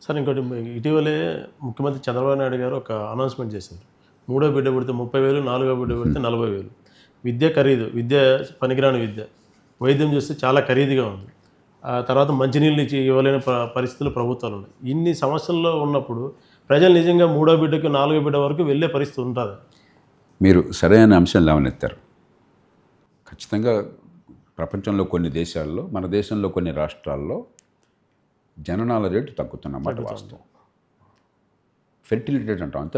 Sir ఇంకోటి ఇటీవలే ముఖ్యమంత్రి చంద్రబాబు నాయుడు గారు ఒక అనౌన్స్మెంట్ చేశారు. మూడో బిడ్డ పుడితే 30,000, నాలుగో బిడ్డ పుడితే 40,000. విద్య ఖరీదు, విద్య పనికిరాని విద్య, వైద్యం చేస్తే చాలా ఖరీదుగా ఉంది. ఆ తర్వాత మంచినీళ్ళు ఇచ్చి ఇవ్వలేని పరిస్థితులు ప్రభుత్వాలు ఉన్నాయి. ఇన్ని సమస్యల్లో ఉన్నప్పుడు ప్రజలు నిజంగా మూడో బిడ్డకు నాలుగో బిడ్డ వరకు వెళ్ళే పరిస్థితి ఉంటుంది. మీరు సరైన అంశం లేవనెత్తారు. ఖచ్చితంగా ప్రపంచంలో కొన్ని దేశాల్లో, మన దేశంలో కొన్ని రాష్ట్రాల్లో జననాల రేటు తగ్గుతున్నమాట వాస్తవం. ఫెర్టిలిటీ రేట్ అంటాం. అంటే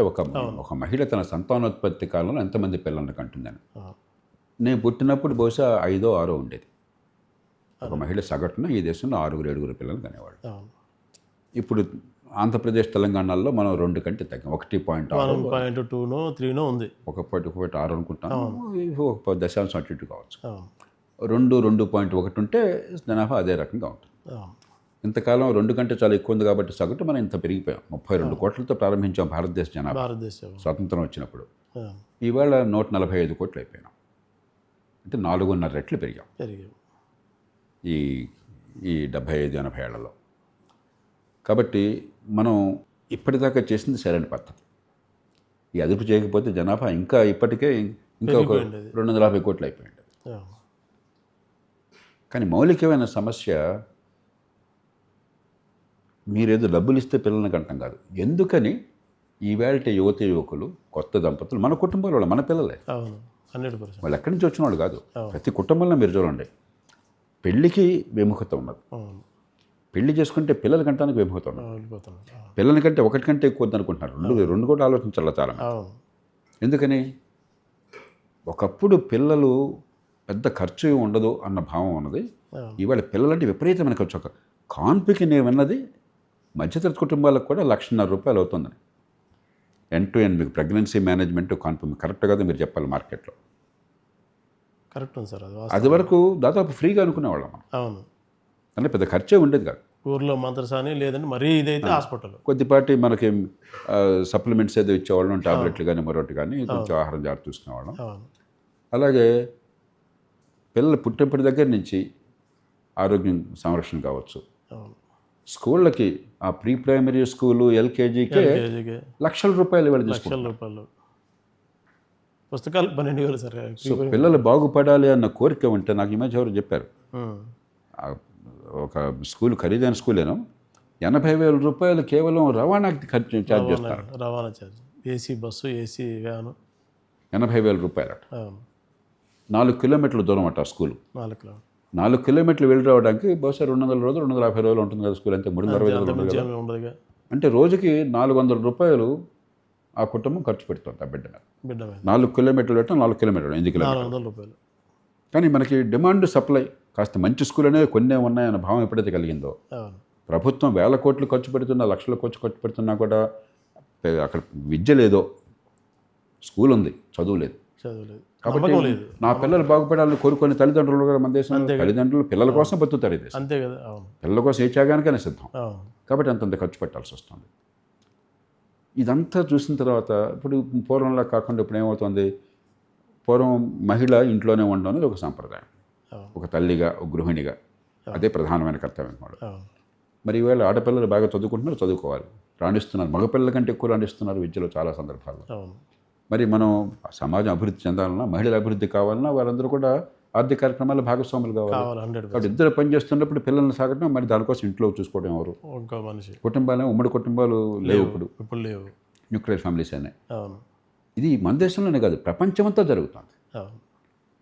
ఒక మహిళ తన సంతానోత్పత్తి కాలంలో ఎంతమంది పిల్లల్ని కంటుందని. నేను పుట్టినప్పుడు బహుశా 5 or 6 ఉండేది. ఒక మహిళ సగటున ఈ దేశంలో 6-7 పిల్లలు కనేవాడు. ఇప్పుడు ఆంధ్రప్రదేశ్, తెలంగాణలో మనం 2 కంటే తగ్గాం. 1.2-3 ఉంది. 1.6 అనుకుంటాను. ఒక దశాంశం అటు ఇటు కావచ్చు. 2.1 ఉంటే జనాభా అదే రకంగా ఉంటుంది. ఇంతకాలం 2 కంటే చాలా ఎక్కువ ఉంది కాబట్టి సగటు మనం ఇంత పెరిగిపోయాం. 32 కోట్లతో ప్రారంభించాం భారతదేశ జనాభా స్వాతంత్రం వచ్చినప్పుడు. ఈవేళ 145 కోట్లు అయిపోయినాం. అంటే 4.5 రెట్లు పెరిగాం ఈ 75-80 ఏళ్లలో. కాబట్టి మనం ఇప్పటిదాకా చేసింది సరైన పద్ధతి. ఈ అదుపు చేయకపోతే జనాభా ఇంకా ఇప్పటికే ఇంకా ఒక 250 కోట్లు అయిపోయింది. కానీ మౌలికమైన సమస్య మీరేదో డబ్బులు ఇస్తే పిల్లల్ని కంటాం కాదు. ఎందుకని ఈవేళ యువకులు, కొత్త దంపతులు మన కుటుంబాల వాళ్ళు, మన పిల్లలే, వాళ్ళు ఎక్కడి నుంచి వచ్చిన వాళ్ళు కాదు. ప్రతి కుటుంబంలో మీరు చూడండి, పెళ్ళికి విముఖత ఉన్నది. పెళ్లి చేసుకుంటే పిల్లల కంటానికి విముఖత ఉన్నది. పిల్లల కంటే ఒకటి కంటే ఎక్కువ వద్దనుకుంటున్నారు. రెండు కూడా ఆలోచించాలి చాలా. ఎందుకని ఒకప్పుడు పిల్లలు పెద్ద ఖర్చు ఉండదు అన్న భావం ఉన్నది. ఇవాళ పిల్లలంటే విపరీతమైన ఖర్చు. ఒక కాన్పుకి నేను విన్నది మధ్యతరగతి కుటుంబాలకు కూడా ₹1,50,000 అవుతుందని. end-to-end మీకు ప్రెగ్నెన్సీ మేనేజ్మెంట్, కాన్పు కరెక్ట్ కదా మీరు చెప్పాలి. మార్కెట్లో కరెక్ట్ ఉంది సార్. అది వరకు దాదాపు ఫ్రీగా అనుకునేవాళ్ళం మనం. అవును, అంటే పెద్ద ఖర్చే ఉండేది కాదు. ఊర్లో మంత్రసాని లేదంటే మరీ ఇదైతే హాస్పిటల్ కొద్దిపాటి మనకి సప్లిమెంట్స్ ఏదో ఇచ్చేవాళ్ళం, టాబ్లెట్లు కానీ మరొకటి కానీ, కొంచెం ఆహారం జాగ్రత్త చూసుకునేవాళ్ళం. అలాగే పిల్లలు పుట్టినప్పటి దగ్గర నుంచి ఆరోగ్యం సంరక్షణ కావచ్చు. స్కూళ్ళకి ఆ ప్రీ ప్రైమరీ స్కూలు, ఎల్కేజీకే ₹1,00,000 ఇవాళ తీసుకుంటారు. పుస్తకాలు 12,000 సార్. సో పిల్లలు బాగుపడాలి అన్న కోరిక ఉంటే, నాకు ఈ మధ్య ఎవరు చెప్పారు, ఒక స్కూల్ ఖరీదైన స్కూలేనో ₹80,000 కేవలం రవాణాకి ఖర్చు ఛార్జ్ చేస్తారు. రవాణా charge, AC bus, AC van, ₹80,000 అట. 4 కిలోమీటర్ల దూరం అట స్కూలు. 4 కిలోమీటర్లు వెళ్ళి రావడానికి బహుశా 200 రోజులు, 250 రోజులు ఉంటుంది కదా స్కూల్. అంతే 360 రోజులు. అంటే రోజుకి ₹400 ఆ కుటుంబం ఖర్చు పెడుతుంది ఆ బిడ్డ మీద. 4 కిలోమీటర్లు పెట్టడం, 4 కిలోమీటర్లు, 8 కిలోమీటర్లు. కానీ మనకి డిమాండ్ సప్లై కాస్త మంచి స్కూల్ అనేది కొన్ని ఉన్నాయన్న భావం ఎప్పుడైతే కలిగిందో, ప్రభుత్వం వేల కోట్లు ఖర్చు పెడుతున్నా, లక్షల కోట్లు ఖర్చు పెడుతున్నా కూడా అక్కడ విద్య లేదో, స్కూల్ ఉంది, చదువు లేదు. కాబట్టి నా పిల్లలు బాగుపడాలని కోరుకునే తల్లిదండ్రులు కూడా మన దేశంలో, తల్లిదండ్రులు పిల్లల కోసం బతుకుతారు. ఇది అంతే కదా, పిల్లల కోసం ఏ త్యాగానికైనా సిద్ధం. కాబట్టి అంతంత ఖర్చు పెట్టాల్సి వస్తుంది. ఇదంతా చూసిన తర్వాత ఇప్పుడు పూర్వంలా కాకుండా ఇప్పుడు ఏమవుతుంది, పూర్వం మహిళ ఇంట్లోనే ఉండడం అనేది ఒక సాంప్రదాయం. ఒక తల్లిగా, ఒక గృహిణిగా అదే ప్రధానమైన కర్తవ్యం కూడా. మరి ఈవేళ ఆడపిల్లలు బాగా చదువుకుంటున్నారు, చదువుకోవాలి, రాణిస్తున్నారు. మగపిల్లల కంటే ఎక్కువ రాణిస్తున్నారు విద్యలో చాలా సందర్భాల్లో. మరి మనం సమాజం అభివృద్ధి చెందాలన్నా, మహిళల అభివృద్ధి కావాలన్నా వారందరూ కూడా ఆర్థిక కార్యక్రమాల్లో భాగస్వాములు కావాలి. కాబట్టి ఇద్దరు పనిచేస్తున్నప్పుడు పిల్లల్ని సాగడం, మరి దానికోసం ఇంట్లో చూసుకోవడం ఎవరు? కుటుంబాలు, ఉమ్మడి కుటుంబాలు లేవు ఇప్పుడు లేవు, న్యూక్లియర్ ఫ్యామిలీస్ అయినాయి. ఇది మన దేశంలోనే కాదు, ప్రపంచమంతా జరుగుతుంది.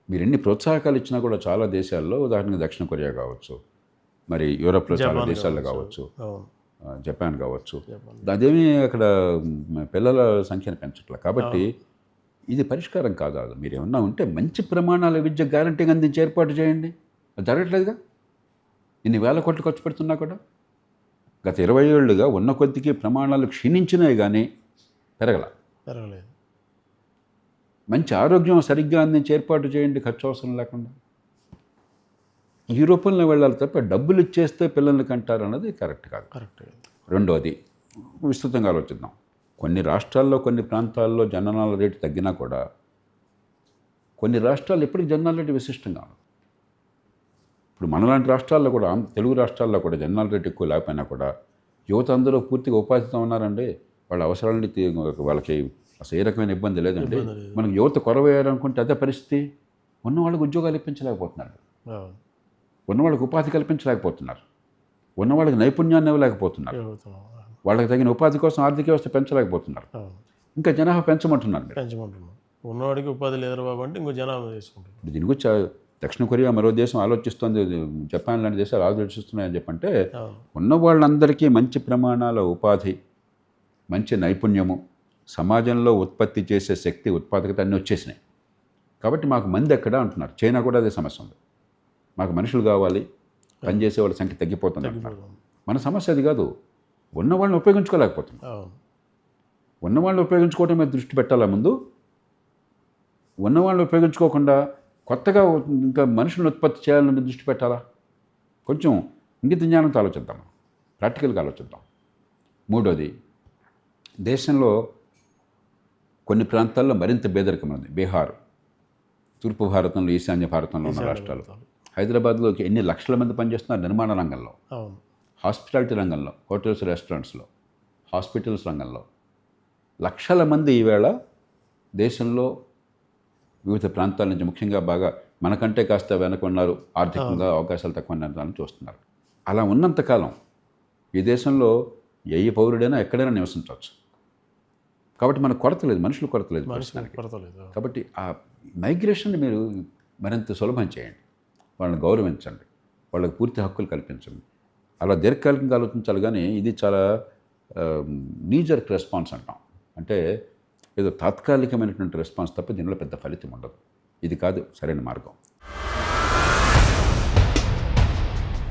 మీరు ఎన్ని ప్రోత్సాహకాలు ఇచ్చినా కూడా చాలా దేశాల్లో, ఉదాహరణకు దక్షిణ కొరియా కావచ్చు, మరి యూరోప్లో చాలా దేశాల్లో కావచ్చు, జపాన్ కావచ్చు, అదేమీ అక్కడ పిల్లల సంఖ్యను పెంచట్లే. కాబట్టి ఇది పరిష్కారం కాదు. మీరు ఏమన్నా ఉంటే మంచి ప్రమాణాల విద్య గ్యారంటీగా అందించి ఏర్పాటు చేయండి. అది జరగట్లేదుగా. ఇన్ని వేల కోట్లు ఖర్చు పెడుతున్నా కూడా గత 20 ఏళ్ళుగా ఉన్న కొద్దికి ప్రమాణాలు క్షీణించినాయి కానీ పెరగలేదు. మంచి ఆరోగ్యం సరిగ్గా అందించి ఏర్పాటు చేయండి, ఖర్చు అవసరం లేకుండా. ఈ రూపంలో వెళ్ళాలి తప్ప డబ్బులు ఇచ్చేస్తే పిల్లల్ని కంటారు అన్నది కరెక్ట్ కాదు. రెండోది, విస్తృతంగా ఆలోచిద్దాం. కొన్ని రాష్ట్రాల్లో, కొన్ని ప్రాంతాల్లో జననాల రేటు తగ్గినా కూడా కొన్ని రాష్ట్రాలు ఎప్పటికీ జననాల రేటు విశిష్టంగా ఉంది. ఇప్పుడు మనలాంటి రాష్ట్రాల్లో కూడా, తెలుగు రాష్ట్రాల్లో కూడా జననాల రేటు ఎక్కువ లేకపోయినా కూడా యువత అందరూ పూర్తిగా ఉపాధితో ఉన్నారండి. వాళ్ళ అవసరాలని వాళ్ళకి అసలు ఏ రకమైన ఇబ్బంది లేదండి. మనకు యువత కొరవయ్యారనుకుంటే అదే పరిస్థితి. ఉన్న వాళ్ళకి ఉద్యోగాలు ఇప్పించలేకపోతున్నారు, అవును. ఉన్న వాళ్ళకి ఉపాధి కల్పించలేకపోతున్నారు, ఉన్న వాళ్ళకి నైపుణ్యాన్ని ఇవ్వలేకపోతున్నారు, ప్రభుత్వం. వాళ్ళకి తగిన ఉపాధి కోసం ఆర్థిక వ్యవస్థ పెంచలేకపోతున్నారు. అవును. ఇంకా జనాభా పెంచమంటున్నారు మీరు. పెంచమంటున్నాం. ఉన్నవాడికి ఉపాధి లేదురా బాబు అంటే ఇంకో జనాభా తీసుకుంటారు. ఇప్పుడు దీని గురించి దక్షిణ కొరియా మరో దేశం ఆలోచిస్తుంది, జపాన్ లాంటి దేశాలు ఆలోచిస్తున్నాయని చెప్పంటే అవును. ఉన్న వాళ్ళందరికీ మంచి ప్రమాణాల ఉపాధి, మంచి నైపుణ్యము, సమాజంలో ఉత్పత్తి చేసే శక్తి, ఉత్పాదకత అన్నీ వచ్చేసినాయి. కాబట్టి మాకు మంది ఎక్కడ అంటున్నారు. చైనా కూడా అదే సమస్య ఉంది. మాకు మనుషులు కావాలి, పనిచేసే వాళ్ళ సంఖ్య తగ్గిపోతుంది అంటున్నారు. మన సమస్య అది కాదు, ఉన్న వాళ్ళని ఉపయోగించుకోలేకపోతున్నాం. అవును. ఉన్న వాళ్ళని ఉపయోగించుకోవడం మీద దృష్టి పెట్టాలా ముందు. ఉన్న వాళ్ళని ఉపయోగించుకోకుండా కొత్తగా ఇంకా మనుషులను ఉత్పత్తి చేయాలని దృష్టి పెట్టాలా? కొంచెం ఇంగిత జ్ఞానంతో ఆలోచిద్దాం, ప్రాక్టికల్గా ఆలోచిద్దాం. మూడోది, దేశంలో కొన్ని ప్రాంతాల్లో మరింత పేదరికం ఉంది. బీహార్, తూర్పు భారతంలో, ఈశాన్య భారతంలో ఉన్న రాష్ట్రాలు. హైదరాబాద్లో ఎన్ని లక్షల మంది పనిచేస్తున్నారు నిర్మాణ రంగంలో, అవును. హాస్పిటాలిటీ రంగంలో, హోటల్స్, రెస్టారెంట్స్లో, హాస్పిటల్స్ రంగంలో లక్షల మంది ఈవేళ దేశంలో వివిధ ప్రాంతాల నుంచి, ముఖ్యంగా బాగా మనకంటే కాస్త వెనక ఉన్నారు, ఆర్థికంగా అవకాశాలు తక్కువ ఉన్నారని చూస్తున్నారు. అలా ఉన్నంతకాలం ఈ దేశంలో ఏ పౌరుడైనా ఎక్కడైనా నివసించవచ్చు. కాబట్టి మనకు కొరత లేదు, మనుషులు కొరత లేదు. కాబట్టి ఆ మైగ్రేషన్ మీరు మరింత సులభం చేయండి, వాళ్ళని గౌరవించండి, వాళ్ళకి పూర్తి హక్కులు కల్పించండి. అలా దీర్ఘకాలికంగా ఆలోచించాలి. కానీ ఇది చాలా నీజర్క్ రెస్పాన్స్ అంటాం. అంటే ఏదో తాత్కాలికమైనటువంటి రెస్పాన్స్ తప్ప దీనిలో పెద్ద ఫలితం ఉండదు. ఇది కాదు సరైన మార్గం.